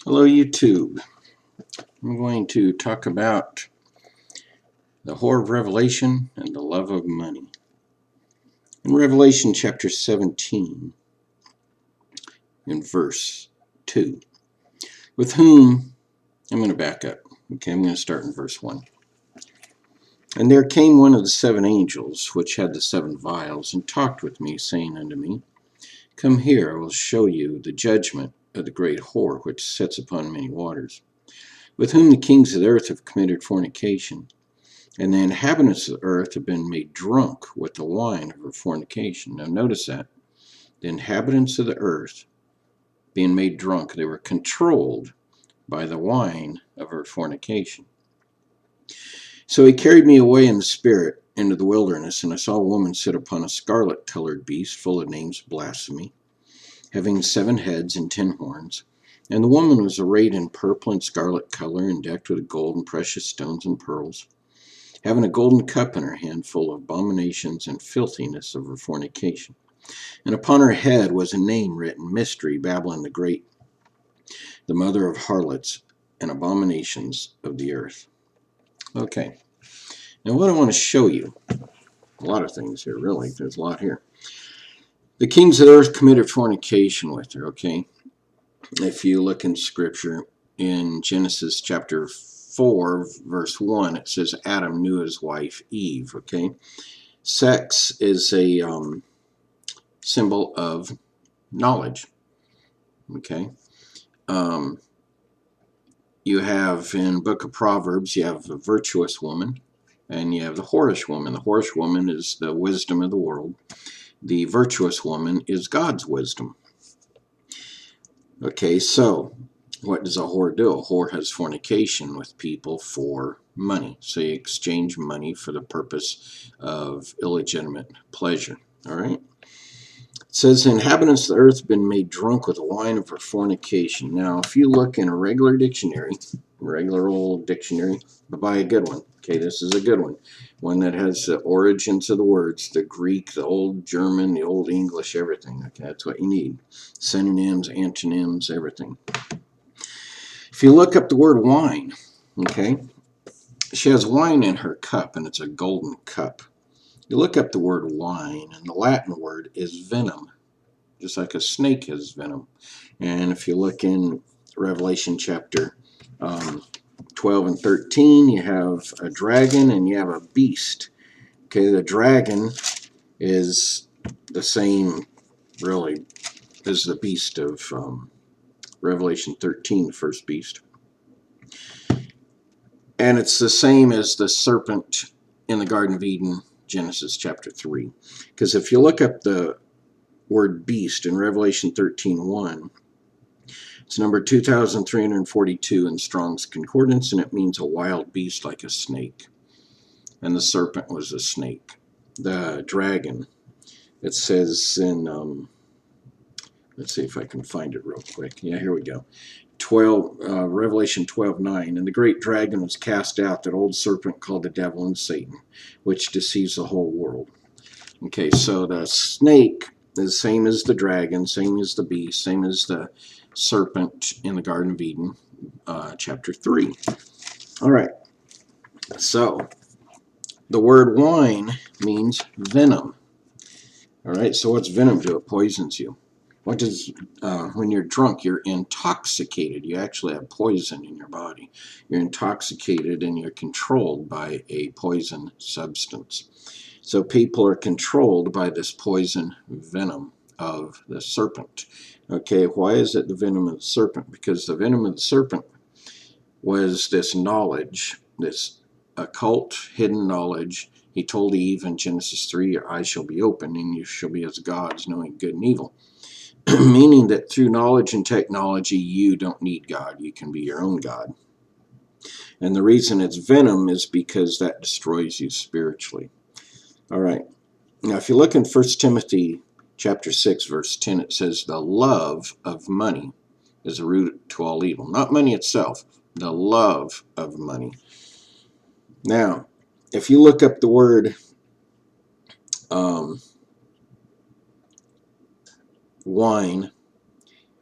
Hello, YouTube. I'm going to talk about the whore of Revelation and the love of money. In Revelation chapter 17, in verse 2, with whom, I'm going to back up. Okay, I'm going to start in verse 1. And there came one of the seven angels, which had the seven vials, and talked with me, saying unto me, Come here, I will show you the judgment of the great whore, which sits upon many waters, with whom the kings of the earth have committed fornication. And the inhabitants of the earth have been made drunk with the wine of her fornication. Now notice that. The inhabitants of the earth being made drunk, they were controlled by the wine of her fornication. So he carried me away in the spirit into the wilderness, and I saw a woman sit upon a scarlet-colored beast, full of names of blasphemy, having 7 heads and 10 horns. And the woman was arrayed in purple and scarlet color, and decked with gold and precious stones and pearls, having a golden cup in her hand full of abominations and filthiness of her fornication. And upon her head was a name written, Mystery, Babylon the Great, the mother of harlots and abominations of the earth. Okay, now what I want to show you, a lot of things here, really, there's a lot here. The kings of the earth committed fornication with her, okay? If you look in scripture, in Genesis chapter 4, verse 1, it says Adam knew his wife Eve, okay? Sex is a symbol of knowledge, okay? You have in book of Proverbs, you have a virtuous woman, and you have the whorish woman. The whorish woman is the wisdom of the world. The virtuous woman is God's wisdom. Okay, so what does a whore do? A whore has fornication with people for money. So you exchange money for the purpose of illegitimate pleasure. All right? It says, the inhabitants of the earth have been made drunk with the wine of her fornication. Now, if you look in a regular dictionary, regular old dictionary, but buy a good one. Okay, this is a good one. One that has the origins of the words, the Greek, the old German, the old English, everything. Okay, that's what you need. Synonyms, antonyms, everything. If you look up the word wine, okay, she has wine in her cup, and it's a golden cup. You look up the word wine, and the Latin word is venom, just like a snake has venom. And if you look in Revelation chapter 12 and 13, you have a dragon and you have a beast. Okay, the dragon is the same, really, as the beast of Revelation 13, the first beast. And it's the same as the serpent in the Garden of Eden, Genesis chapter 3. Because if you look up the word beast in Revelation 13:1, it's number 2342 in Strong's Concordance, and it means a wild beast like a snake. And the serpent was a snake. The dragon, it says in, let's see if I can find it real quick. Yeah, here we go. Revelation 12:9, and the great dragon was cast out, that old serpent called the devil and Satan, which deceives the whole world. Okay, so the snake is the same as the dragon, same as the beast, same as the serpent in the Garden of Eden, chapter 3. All right, so the word wine means venom. All right, so what's venom do? It poisons you. What does, when you're drunk, you're intoxicated. You actually have poison in your body. You're intoxicated and you're controlled by a poison substance. So people are controlled by this poison venom of the serpent. Okay, why is it the venom of the serpent? Because the venom of the serpent was this knowledge, this occult, hidden knowledge. He told Eve in Genesis 3, your eyes shall be open and you shall be as gods, knowing good and evil. Meaning that through knowledge and technology, you don't need God. You can be your own God. And the reason it's venom is because that destroys you spiritually. All right. Now, if you look in 1 Timothy chapter 6, verse 10, it says, the love of money is the root to all evil. Not money itself, the love of money. Now, if you look up the word wine,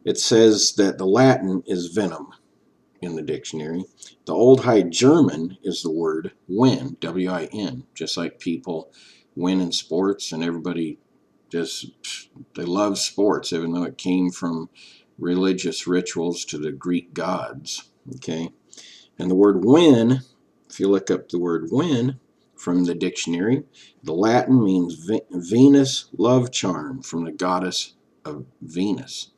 It says that the Latin is venom in the dictionary. The Old High German is the word win, W-I-N, just like people win in sports, and everybody just, they love sports, even though it came from religious rituals to the Greek gods. Okay, and the word win, if you look up the word win from the dictionary, the Latin means Venus love charm, from the goddess of Venus.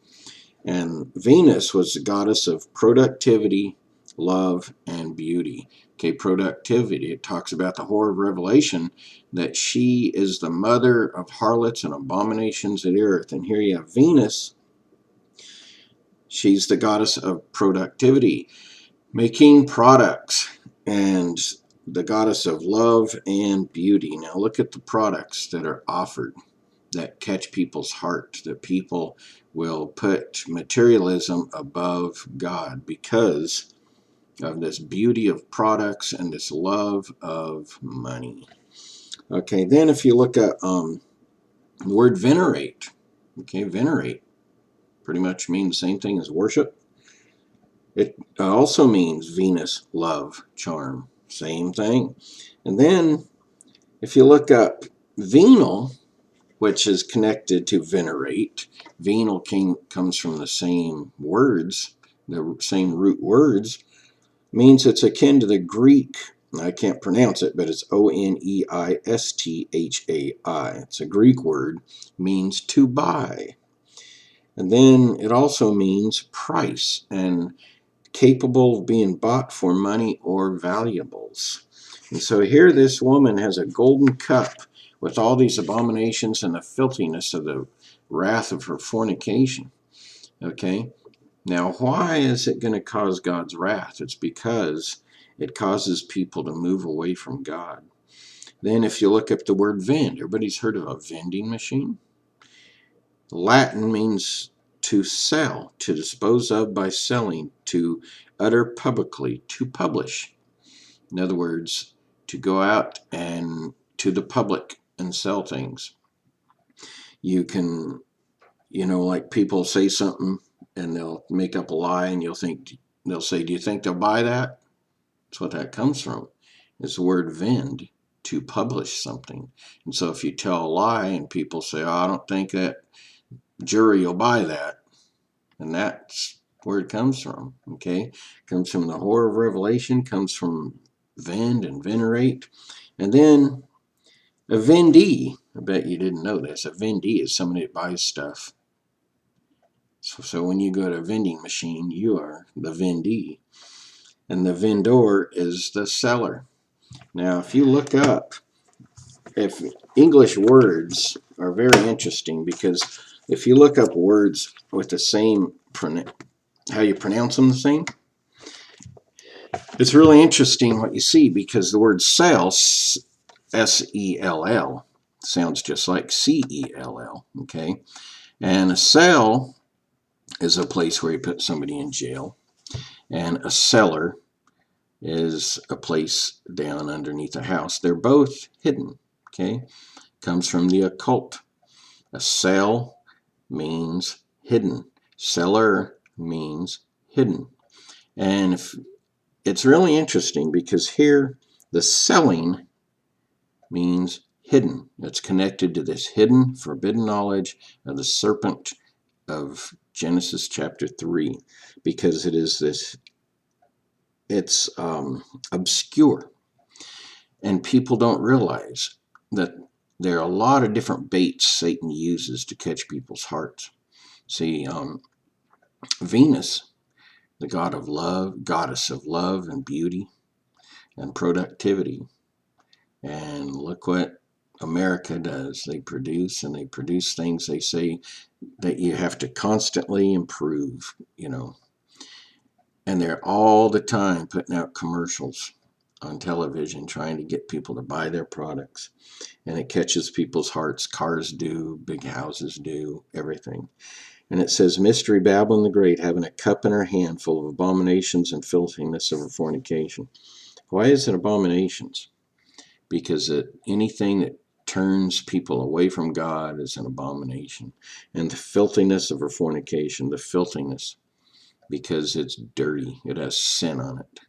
And Venus was the goddess of productivity, love, and beauty. Okay, productivity. It talks about the whore of Revelation, that she is the mother of harlots and abominations of the earth. And here you have Venus. She's the goddess of productivity, making products, and the goddess of love and beauty. Now look at the products that are offered that catch people's heart, that people will put materialism above God because of this beauty of products and this love of money. Okay, then if you look at the word venerate, okay, venerate pretty much means the same thing as worship. It also means Venus, love, charm, same thing. And then if you look up venal, which is connected to venerate. Venal comes from the same words, the same root words, means it's akin to the Greek, I can't pronounce it, but it's O-N-E-I-S-T-H-A-I. It's a Greek word, means to buy. And then it also means price and capable of being bought for money or valuables. And so here this woman has a golden cup with all these abominations and the filthiness of the wrath of her fornication. Okay, now why is it going to cause God's wrath? It's because it causes people to move away from God. Then if you look up the word vend, everybody's heard of a vending machine. Latin means to sell, to dispose of by selling, to utter publicly, to publish. In other words, to go out and to the public and sell things. You can, like people say something and they'll make up a lie, and they'll say, do you think they'll buy that? That's what that comes from. It's the word vend, to publish something. And so if you tell a lie and people say, oh, I don't think that jury will buy that, and that's where it comes from. Okay, it comes from the whore of Revelation, comes from vend and venerate. And then a vendee, I bet you didn't know this, a vendee is somebody that buys stuff. So when you go to a vending machine, you are the vendee, and the vendor is the seller. Now if you look up, if English words are very interesting, because if you look up words with the same, how you pronounce them the same, it's really interesting what you see, because the word sell, S-E-L-L, sounds just like C-E-L-L, okay? And a cell is a place where you put somebody in jail, and a cellar is a place down underneath a house. They're both hidden, okay? Comes from the occult. A cell means hidden. Cellar means hidden. And it's really interesting, because here the selling means hidden. It's connected to this hidden, forbidden knowledge of the serpent of Genesis chapter 3, because it is this, it's obscure, and people don't realize that there are a lot of different baits Satan uses to catch people's hearts. See, Venus, the god of love, goddess of love and beauty and productivity, and look what America does. They produce things, they say that you have to constantly improve, and they're all the time putting out commercials on television trying to get people to buy their products, and it catches people's hearts. Cars do, big houses do, everything. And it says, Mystery Babylon the Great, having a cup in her hand full of abominations and filthiness of her fornication. Why is it abominations? Because anything that turns people away from God is an abomination. And the filthiness of her fornication, the filthiness, because it's dirty, it has sin on it.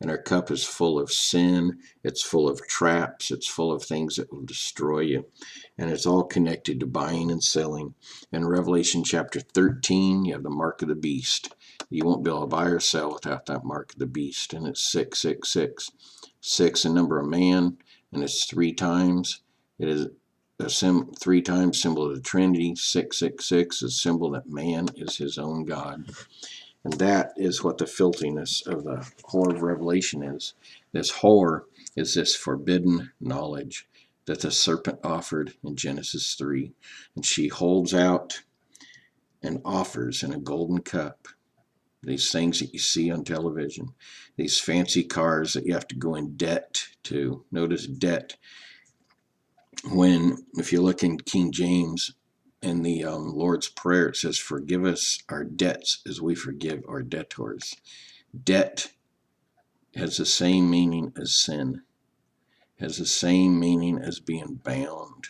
And her cup is full of sin, it's full of traps, it's full of things that will destroy you. And it's all connected to buying and selling. In Revelation chapter 13, you have the mark of the beast. You won't be able to buy or sell without that mark of the beast. And it's 666. 6 in number of man, and it's 3 times. It is a 3 times symbol of the Trinity. 666 is a symbol that man is his own God. And that is what the filthiness of the whore of Revelation is. This whore is this forbidden knowledge that the serpent offered in Genesis 3. And she holds out and offers in a golden cup these things that you see on television, these fancy cars that you have to go in debt to. Notice debt. If you look in King James, in the Lord's Prayer, it says, forgive us our debts as we forgive our debtors. Debt has the same meaning as sin, has the same meaning as being bound.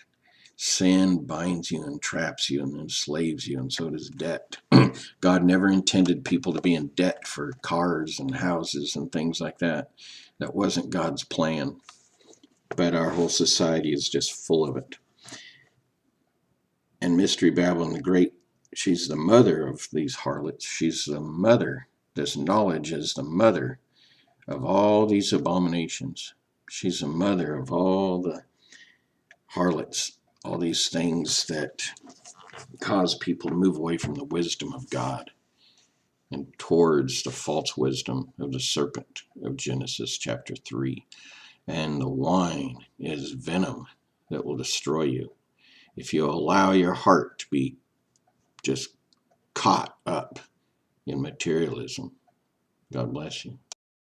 Sin binds you and traps you and enslaves you, and so does debt. God never intended people to be in debt for cars and houses and things like that. That wasn't God's plan. But our whole society is just full of it. And Mystery Babylon the Great, she's the mother of these harlots. She's the mother. This knowledge is the mother of all these abominations. She's the mother of all the harlots, all these things that cause people to move away from the wisdom of God and towards the false wisdom of the serpent of Genesis chapter 3. And the wine is venom that will destroy you if you allow your heart to be just caught up in materialism. God bless you.